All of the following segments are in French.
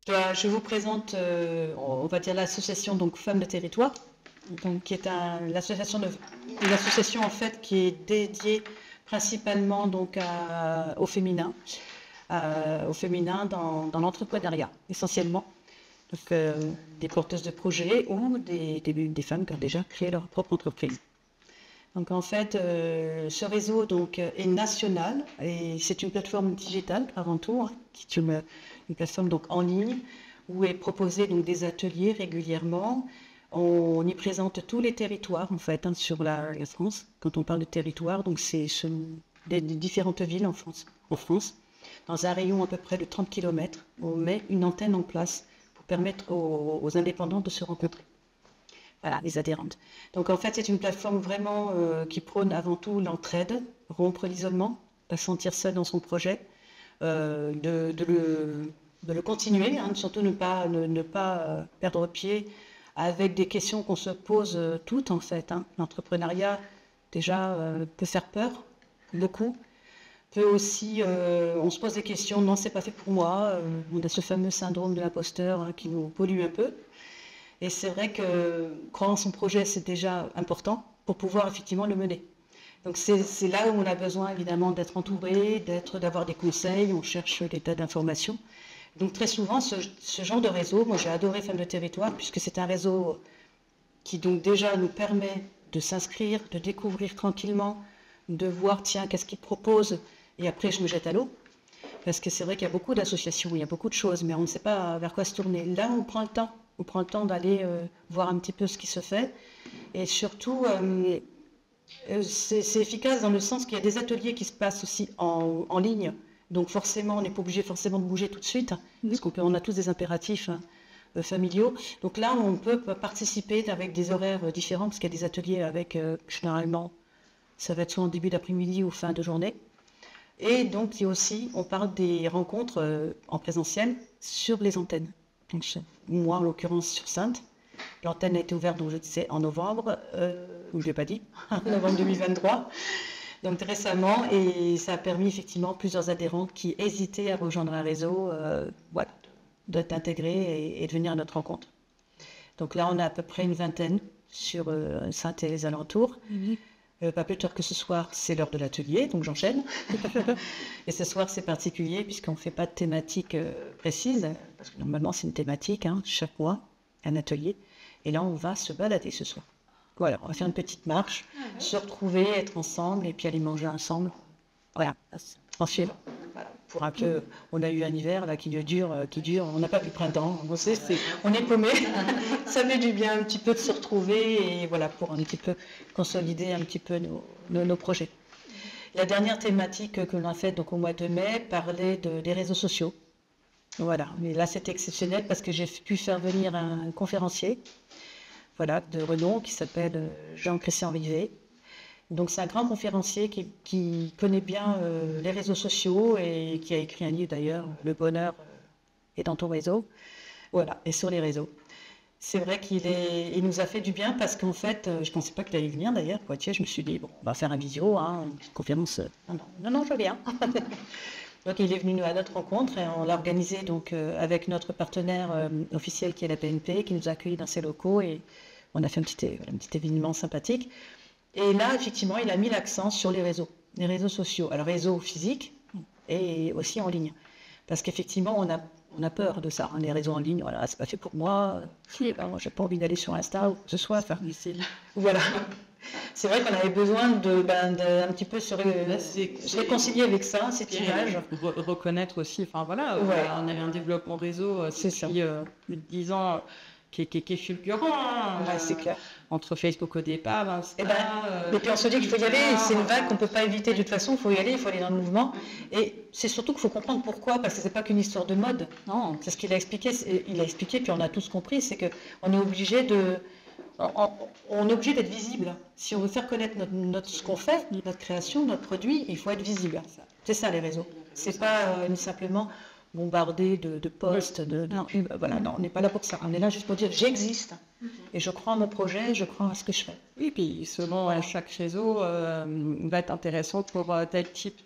Je vous présente, on va dire l'association donc Femmes de Territoire, donc qui est une association en fait qui est dédiée principalement donc au féminin dans l'entrepreneuriat essentiellement. Donc, des porteuses de projets ou des femmes qui ont déjà créé leur propre entreprise. Donc en fait, ce réseau donc, est national et c'est une plateforme digitale avant tout, hein, qui est une plateforme donc, en ligne où est proposé donc, des ateliers régulièrement. On y présente tous les territoires en fait hein, sur la France. Quand on parle de territoire, donc c'est des différentes villes en France. Dans un rayon à peu près de 30 km, on met une antenne en place pour permettre aux indépendants de se rencontrer. Voilà, les adhérentes. Donc en fait, c'est une plateforme vraiment qui prône avant tout l'entraide, rompre l'isolement, pas se sentir seul dans son projet, de le continuer, hein, surtout ne pas perdre pied avec des questions qu'on se pose toutes en fait. Hein. L'entrepreneuriat, déjà, peut faire peur, beaucoup. Peut aussi, on se pose des questions, non, c'est pas fait pour moi. On a ce fameux syndrome de l'imposteur hein, qui nous pollue un peu. Et c'est vrai que croire en son projet, c'est déjà important pour pouvoir effectivement le mener. Donc c'est là où on a besoin évidemment d'être entouré, d'avoir des conseils, on cherche des tas d'informations. Donc très souvent, ce genre de réseau, moi j'ai adoré Femmes de Territoire, puisque c'est un réseau qui donc déjà nous permet de s'inscrire, de découvrir tranquillement, de voir, tiens, qu'est-ce qu'ils proposent, et après je me jette à l'eau. Parce que c'est vrai qu'il y a beaucoup d'associations, il y a beaucoup de choses, mais on ne sait pas vers quoi se tourner. Là, on prend le temps. On prend le temps d'aller voir un petit peu ce qui se fait. Et surtout, c'est efficace dans le sens qu'il y a des ateliers qui se passent aussi en ligne. Donc forcément, on n'est pas obligé forcément de bouger tout de suite, parce qu'on a tous des impératifs familiaux. Donc là, on peut participer avec des horaires différents, parce qu'il y a des ateliers avec, généralement, ça va être soit en début d'après-midi ou fin de journée. Et donc, il y a aussi, on parle des rencontres en présentiel sur les antennes. Donc, moi, en l'occurrence, sur Saintes. L'antenne a été ouverte, donc je disais, en novembre, ou je ne l'ai pas dit, novembre 2023, donc récemment, et ça a permis effectivement plusieurs adhérents qui hésitaient à rejoindre un réseau, voilà, d'être intégrés et de venir à notre rencontre. Donc là, on a à peu près une vingtaine sur Saintes et les alentours. Pas plus tard que ce soir, c'est l'heure de l'atelier, donc j'enchaîne. Et ce soir, c'est particulier puisqu'on ne fait pas de thématique précise, parce que normalement, c'est une thématique, hein, chaque mois, un atelier. Et là, on va se balader ce soir. Voilà, on va faire une petite marche, se retrouver, être ensemble, et puis aller manger ensemble. Voilà, tranquille. Voilà, pour un peu, on a eu un hiver là, qui dure, on n'a pas vu le printemps, on est paumé. Ça fait du bien un petit peu de se retrouver et voilà, pour un petit peu consolider un petit peu nos projets. La dernière thématique que l'on a faite donc, au mois de mai parlait des réseaux sociaux. Voilà, mais là c'était exceptionnel parce que j'ai pu faire venir un conférencier, voilà, de renom qui s'appelle Jean-Christian Rivet. Donc c'est un grand conférencier qui connaît bien les réseaux sociaux et qui a écrit un livre d'ailleurs, Le bonheur est dans ton réseau, voilà, et sur les réseaux. C'est vrai qu'il nous a fait du bien parce qu'en fait, je ne pensais pas qu'il allait venir d'ailleurs, Poitiers, je me suis dit, bon, on va faire un visio, hein, une petite conférence. Non, je viens. Donc il est venu à notre rencontre et on l'a organisé donc, avec notre partenaire officiel qui est la PNP, qui nous a accueillis dans ses locaux et on a fait un petit événement sympathique. Et là, effectivement, il a mis l'accent sur les réseaux sociaux. Alors, réseaux physiques et aussi en ligne. Parce qu'effectivement, on a peur de ça. Les réseaux en ligne, voilà, c'est pas fait pour moi. Moi, j'ai pas envie d'aller sur Insta ou que ce soit. Enfin, voilà. C'est vrai qu'on avait besoin un petit peu se réconcilier avec ça, cette image. Reconnaître aussi, enfin voilà, on avait un développement réseau depuis 10 ans. Qui est fulgurant, hein, c'est clair. Entre Facebook au départ, et puis on se dit qu'il faut y aller, c'est une vague qu'on ne peut pas éviter de toute façon, il faut y aller, il faut aller dans le mouvement. Et c'est surtout qu'il faut comprendre pourquoi, parce que c'est pas qu'une histoire de mode, non, c'est ce qu'il a expliqué, puis on a tous compris, c'est qu'on est obligé d'être visible. Si on veut faire connaître ce qu'on fait, notre création, notre produit, il faut être visible. C'est ça les réseaux. C'est pas simplement bombardé de posts, voilà, non, on n'est pas là pour ça. On est là juste pour dire j'existe et je crois à mon projet, je crois à ce que je fais. Oui, puis selon chaque réseau va être intéressant pour tel type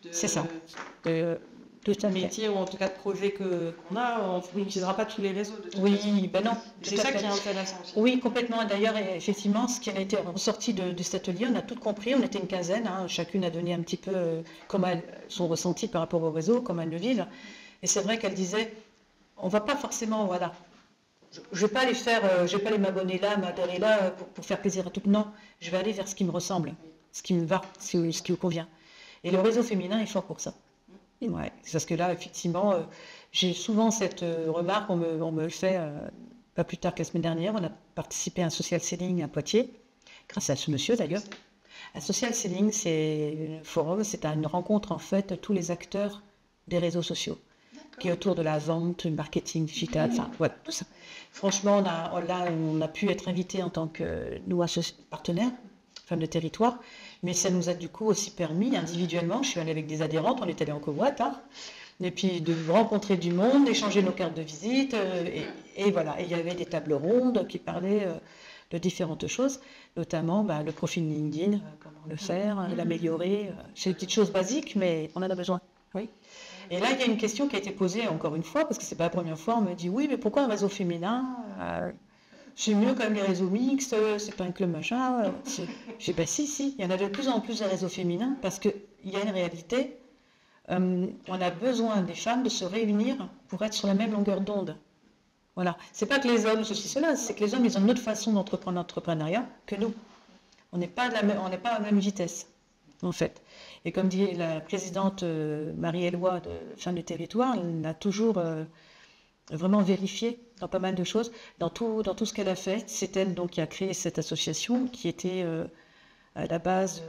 Tout à fait. métier ou en tout cas de projet qu'on a, on n'utilisera pas tous les réseaux. Oui, ben non. C'est ça qui est intéressant. Oui, complètement. D'ailleurs, effectivement, ce qui a été ressorti de cet atelier, on a tout compris, on était une quinzaine, hein, chacune a donné un petit peu son ressenti par rapport au réseau, comment elle le vit. Et c'est vrai qu'elle disait, on ne va pas forcément, voilà, je ne vais pas aller faire, je vais pas aller m'abonner là, m'adhérer là pour faire plaisir à tout. Non, je vais aller vers ce qui me ressemble, ce qui me va, ce qui me convient. Et le réseau féminin est fort pour ça. Ouais, parce que là, effectivement, j'ai souvent cette remarque, on me le fait pas plus tard que la semaine dernière. On a participé à un social selling à Poitiers, grâce à ce monsieur d'ailleurs. Un social selling, c'est un forum, c'est une rencontre en fait de tous les acteurs des réseaux sociaux, qui est autour de la vente, du marketing digital, enfin voilà, tout ça. Franchement, on a pu être invités en tant que nous partenaires, femmes de territoire. Mais ça nous a du coup aussi permis, individuellement, je suis allée avec des adhérentes, on est allé en covoite, hein, et puis de rencontrer du monde, d'échanger nos cartes de visite, et voilà. Et il y avait des tables rondes qui parlaient de différentes choses, notamment le profil LinkedIn, comment le faire, l'améliorer. C'est des petites choses basiques, mais on en a besoin. Oui. Et là, il y a une question qui a été posée encore une fois, parce que c'est pas la première fois, on me dit oui, mais pourquoi un réseau féminin c'est mieux quand même les réseaux mixtes, c'est pas un club machin. Je dis, ben si, il y en a de plus en plus de réseaux féminins parce qu'il y a une réalité. On a besoin des femmes de se réunir pour être sur la même longueur d'onde. Voilà. C'est pas que les hommes, ceci, cela, c'est que les hommes, ils ont une autre façon d'entreprendre l'entrepreneuriat que nous. On n'est pas à la même vitesse, en fait. Et comme dit la présidente Marie-Éloi de Femmes du Territoire, elle a toujours vraiment vérifié dans pas mal de choses, dans tout ce qu'elle a fait. C'est elle donc qui a créé cette association qui était à la base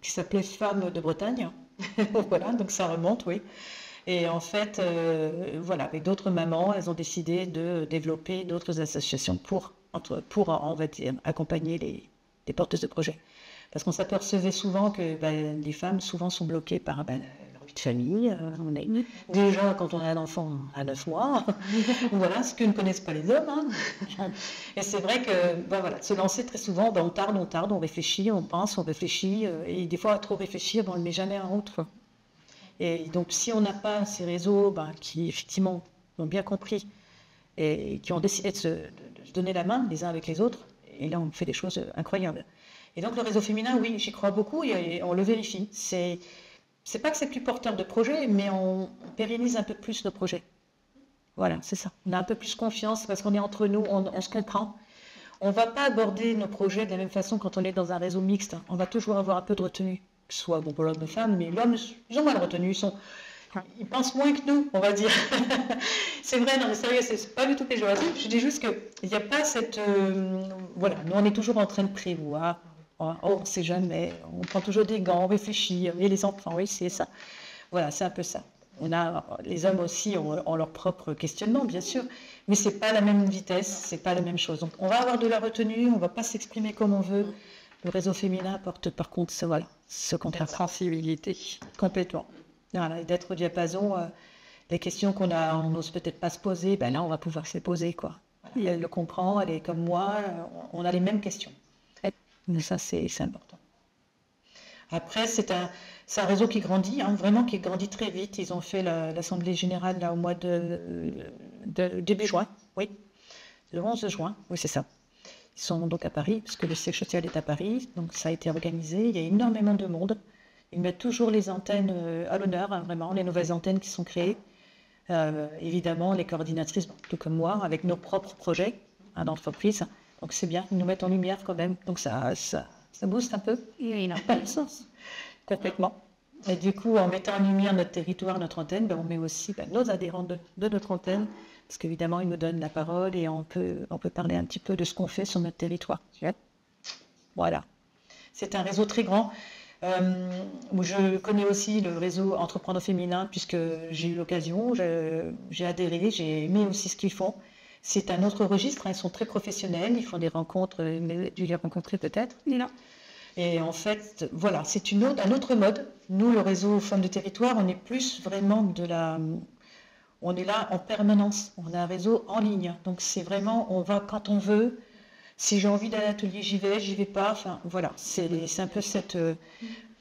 qui s'appelait Femmes de Bretagne. Voilà, donc ça remonte, oui. Et en fait, voilà, avec d'autres mamans, elles ont décidé de développer d'autres associations pour on va dire, accompagner les porteuses de projets. Parce qu'on s'apercevait souvent que les femmes souvent sont bloquées par leur vie de famille. On est déjà quand on a un enfant à 9 mois, voilà, ce que ne connaissent pas les hommes. Hein. Et c'est vrai que voilà, se lancer très souvent, on tarde, on réfléchit, on pense, on réfléchit, et des fois à trop réfléchir, on ne le met jamais en route. Quoi. Et donc si on n'a pas ces réseaux qui effectivement ont bien compris et qui ont décidé de se donner la main les uns avec les autres, et là on fait des choses incroyables. Et donc le réseau féminin, oui, j'y crois beaucoup et on le vérifie. C'est pas que c'est plus porteur de projets, mais on pérennise un peu plus nos projets. Voilà, c'est ça. On a un peu plus confiance parce qu'on est entre nous, on se comprend. On ne va pas aborder nos projets de la même façon quand on est dans un réseau mixte. On va toujours avoir un peu de retenue, que ce soit pour l'homme ou femme, mais l'homme, ils ont moins de retenue, ils pensent moins que nous, on va dire. C'est vrai, non mais sérieux, c'est pas du tout péjoratif. Je dis juste qu'il n'y a pas cette... voilà, nous on est toujours en train de prévoir. On ne sait jamais, on prend toujours des gants, on réfléchit, et les enfants, oui, c'est ça. Voilà, c'est un peu ça. Les hommes aussi ont leur propre questionnement, bien sûr, mais ce n'est pas la même vitesse, ce n'est pas la même chose. Donc, on va avoir de la retenue, on ne va pas s'exprimer comme on veut. Le réseau féminin apporte par contre ce contraire. Sensibilité. Complètement. Voilà, et d'être au diapason, les questions qu'on n'ose peut-être pas se poser, là, on va pouvoir se les poser, quoi. Voilà. Elle le comprend, elle est comme moi, on a les mêmes questions. Mais ça, c'est important. Après, c'est un réseau qui grandit, hein, vraiment qui grandit très vite. Ils ont fait l'Assemblée Générale là, au mois de début juin, oui, le 11 juin, oui, c'est ça. Ils sont donc à Paris, parce que le siège social est à Paris, donc ça a été organisé. Il y a énormément de monde. Ils mettent toujours les antennes à l'honneur, hein, vraiment, les nouvelles antennes qui sont créées. Évidemment, les coordinatrices, tout comme moi, avec nos propres projets d'entreprise. Donc c'est bien, ils nous mettent en lumière quand même. Donc ça booste un peu. Il n'a pas le sens. Complètement. Et du coup, en mettant en lumière notre territoire, notre antenne, on met aussi nos adhérents de notre antenne, parce qu'évidemment, ils nous donnent la parole et on peut parler un petit peu de ce qu'on fait sur notre territoire. Voilà. C'est un réseau très grand. Je connais aussi le réseau Entreprendre féminin, puisque j'ai eu l'occasion, j'ai adhéré, j'ai aimé aussi ce qu'ils font. C'est un autre registre, hein, ils sont très professionnels, ils font des rencontres, mais dû les rencontrer peut-être. Non. Et en fait, voilà, c'est un autre mode. Nous, le réseau Femmes de Territoire, on est plus vraiment on est là en permanence. On a un réseau en ligne. Donc c'est vraiment, on va quand on veut. Si j'ai envie d'aller à l'atelier, j'y vais pas. Enfin, voilà, c'est un peu cette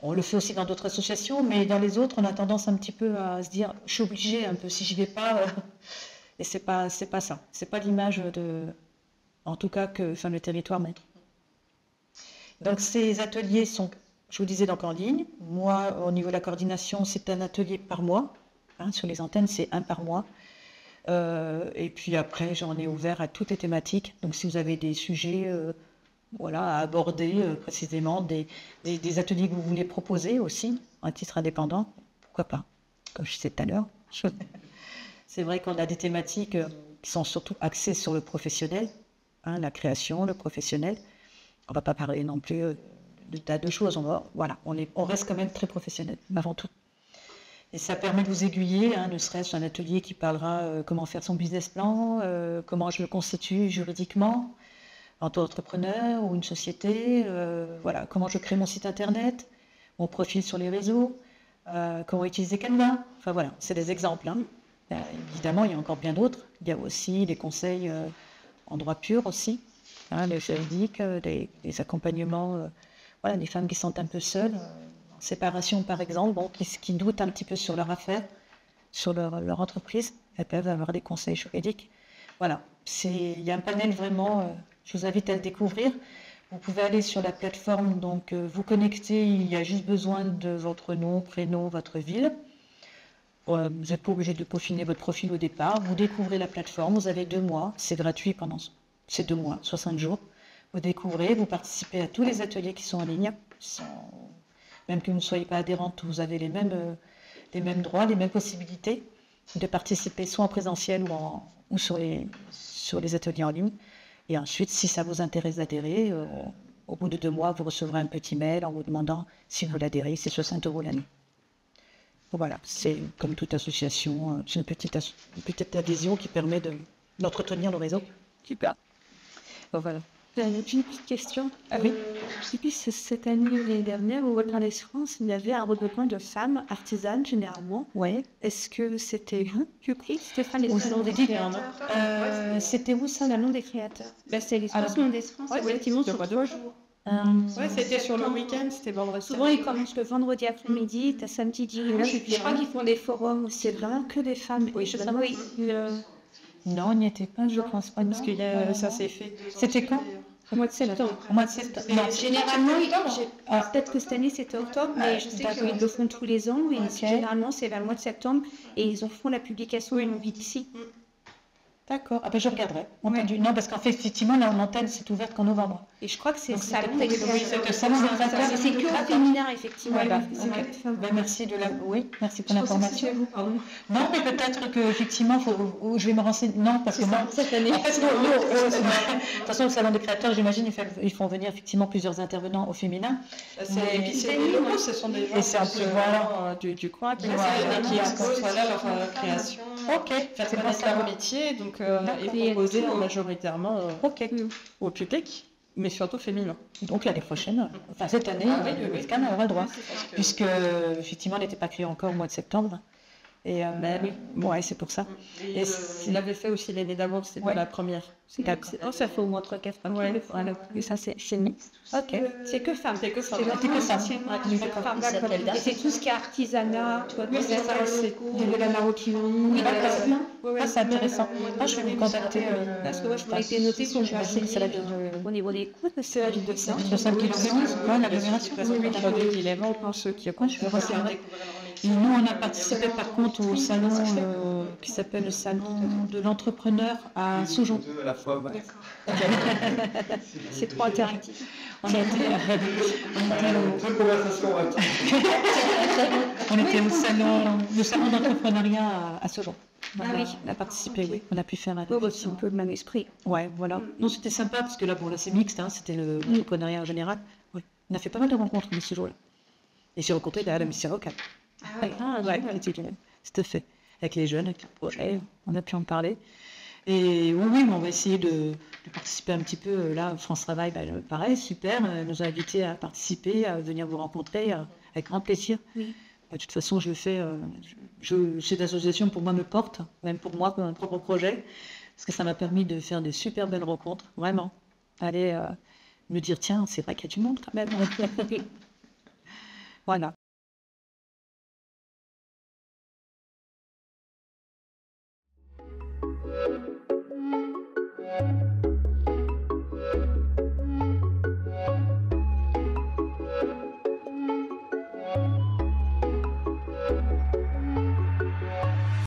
On le fait aussi dans d'autres associations, mais dans les autres, on a tendance un petit peu à se dire, je suis obligée un peu, si j'y vais pas, et c'est pas ça. C'est pas l'image en tout cas, que le territoire montre. Donc ces ateliers sont, je vous disais, donc en ligne. Moi, au niveau de la coordination, c'est un atelier par mois. Sur les antennes, c'est un par mois. Et puis après, j'en ai ouvert à toutes les thématiques. Donc si vous avez des sujets à aborder précisément, des ateliers que vous voulez proposer aussi, à titre indépendant, pourquoi pas, comme je disais tout à l'heure. C'est vrai qu'on a des thématiques qui sont surtout axées sur le professionnel, la création, le professionnel. On ne va pas parler non plus de tas de choses, on reste quand même très professionnel, avant tout. Et ça permet de vous aiguiller, ne serait-ce un atelier qui parlera comment faire son business plan, comment je me constitue juridiquement en tant qu'entrepreneur ou une société, comment je crée mon site internet, mon profil sur les réseaux, comment utiliser Canva. Enfin voilà, c'est des exemples. Évidemment, il y a encore bien d'autres. Il y a aussi des conseils en droit pur aussi, les juridiques, des accompagnements, des femmes qui sont un peu seules. Séparation par exemple, qui doutent un petit peu sur leur affaire, sur leur entreprise, elles peuvent avoir des conseils juridiques. Voilà, il y a un panel vraiment, je vous invite à le découvrir. Vous pouvez aller sur la plateforme, donc vous connecter, il y a juste besoin de votre nom, prénom, votre ville. Vous n'êtes pas obligé de peaufiner votre profil au départ, vous découvrez la plateforme, vous avez 2 mois, c'est gratuit pendant ces 2 mois, 60 jours. Vous découvrez, vous participez à tous les ateliers qui sont en ligne. Même que vous ne soyez pas adhérente, vous avez les mêmes droits, les mêmes possibilités de participer soit en présentiel ou sur les ateliers en ligne. Et ensuite, si ça vous intéresse d'adhérer, au bout de 2 mois, vous recevrez un petit mail en vous demandant si vous voulez adhérer, c'est 60 € l'année. Voilà, c'est comme toute association, c'est une petite adhésion qui permet d'entretenir le réseau. Super. Voilà. J'ai une petite question. Oui. Depuis cette année ou l'année dernière, au Wilderness France, il y avait un regroupement de femmes artisanes, généralement. Oui. Est-ce que c'était vous qui avez Stéphane et Salon des créateurs. C'était où ça, Salon des créateurs. C'est l'espace Wilderness France, effectivement, sur 3 jours. C'était sur le week-end, c'était vendredi. Souvent, ils commencent le vendredi après-midi, t'as samedi, dimanche. Je crois qu'ils font des forums aussi. C'est vraiment que des femmes. Oui, je sais. Non, il n'y était pas, je pense pas. Parce que ça s'est fait. C'était quand ? Au mois de septembre. Au mois de septembre. Non. Généralement, peut-être que cette année c'était octobre, mais je sais qu'ils le font tous les ans. Et généralement, c'est vers le mois de septembre. Et ils en font la publication en ici. D'accord. Ah ben je regarderai. Non, parce qu'en fait, effectivement, l'antenne s'est ouverte qu'en novembre. Et je crois que c'est ça. Oui, c'est le salon des créateurs. C'est que au féminin, effectivement. Merci merci pour l'information. Non, mais peut-être que effectivement, je vais me renseigner. Non, parce que cette année. En fait, de toute façon, le salon des créateurs, j'imagine, ils font venir effectivement plusieurs intervenants au féminin. Et puis c'est des locaux, ce sont des gens du coin qui exposent leur création. Ok. Faire connaître leur métier, donc et proposer majoritairement au public, mais surtout féminin. Donc l'année prochaine, enfin cette année, le SCAN aura le droit, puisque effectivement, elle n'était pas créée encore au mois de septembre. Et c'est pour ça. Et il l'avait fait aussi l'année d'avant, c'était pas la première. Ça fait au moins 3-4 ans. Et ça, c'est mixte. Ok. C'est que femmes. C'est que ça. Et c'est tout ce qui est artisanat, de la maroquinerie. C'est intéressant. Je vais vous contacter. Parce que je été noté pour au niveau des coûts, c'est la ville de Saint. Sur 5 km, l'agglomération. Je vais renseigner. Nous, on a participé par contre au salon qui s'appelle le salon de l'entrepreneur à Soujon. C'est trop interactif. On était au salon d'entrepreneuriat à Soujon. On a participé, on a pu faire un c'est un peu le même esprit. Ouais, voilà. Non, c'était sympa parce que là, c'est mixte, c'était le entrepreneuriat en général. Oui. On a fait pas mal de rencontres ce jour-là. Et j'ai rencontré la Miss Roca. C'était fait. Avec les jeunes, avec le projet, on a pu en parler. Et oui, on va essayer de participer un petit peu. Là, France Travail, pareil, super, nous a invités à participer, à venir vous rencontrer, avec grand plaisir. Oui. De toute façon, cette association pour moi me porte, même pour moi, pour mon propre projet, parce que ça m'a permis de faire des super belles rencontres, vraiment. Aller me dire, tiens, c'est vrai qu'il y a du monde quand même. Voilà.